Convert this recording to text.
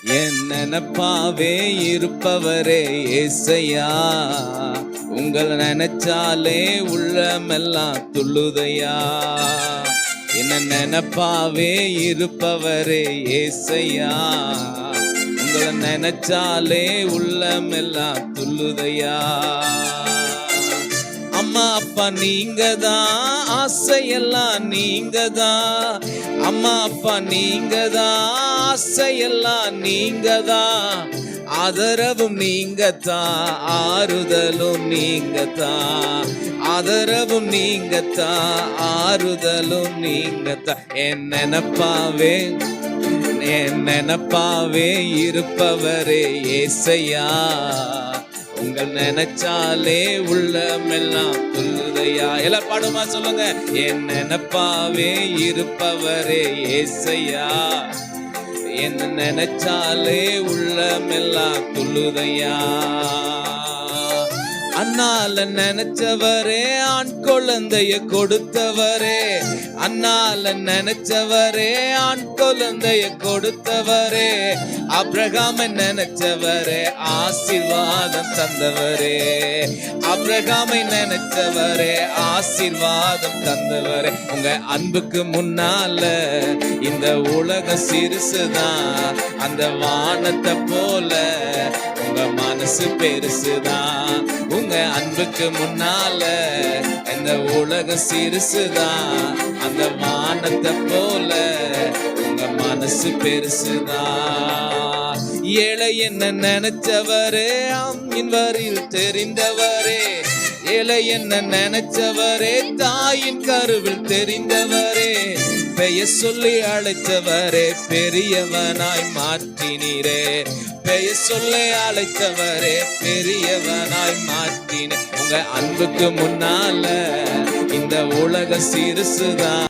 என் நினப்பாவே இருப்பவரே ஏசையா, உங்கள் நினைச்சாலே உள்ளமெல்லாம் துள்ளுதையா. என்ன நினப்பாவே இருப்பவரே ஏசையா, உங்களை நினைச்சாலே உள்ளமெல்லாம் துள்ளுதையா. அம்மா அப்பா நீங்க தான், ஆசையெல்லாம் நீங்க தான். அம்மா அப்பா நீங்க தான், ஆசையெல்லாம் நீங்க தான். ஆதரவும் நீங்க தான், ஆறுதலும் நீங்க தான். ஆதரவும் நீங்க தான், ஆறுதலும் நீங்க தான். என் நினப்பாவே, என் நினப்பாவே இருப்பவரே ஏசையா, உங்கள் நினைச்சாலே உள்ளமெல்லாம் துள்ளுதையா. எல்லாம் பாடுமா சொல்லுங்க. என் நினப்பாவே இருப்பவரே ஏசையா, என்ன நினைச்சாலே உள்ளமெல்லாம் துள்ளுதையா. அண்ணால நினைச்சவரே, ஆண் குழந்தைய கொடுத்தவரே. அண்ணால நினைச்சவரே, ஆண் குழந்தைய கொடுத்தவரே. ஆபிரகாமை நினைச்சவரே, ஆசீர்வாதம் தந்தவரே. ஆபிரகாமை நினைச்சவரே, ஆசீர்வாதம் தந்தவரே. உங்க அன்புக்கு முன்னால இந்த உலகம் சிறுசுதான், அந்த வானத்தை போல உங்க மனசு பெருசுதான். உங்க அன்புக்கு முன்னால இந்த உலகம் சிறுசுதான், அந்த வானத்தை போல உங்க மனசு பெருசுதான். ஏழை என்ன நினைச்சவரே, அம்மின் வரியில் தெரிந்தவரே. ஏழை என்ன நினைச்சவரே, தாயின் கருவில் தெரிந்தவரே. பெயர் சொல்லி அழைத்தவரே, பெரியவனாய் மாற்றினீரே. பெயர் சொல்லி அழைத்தவரே, பெரியவனாய் மாற்றினே. உங்க அன்புக்கு முன்னால இந்த உலக சிறுசுதான்.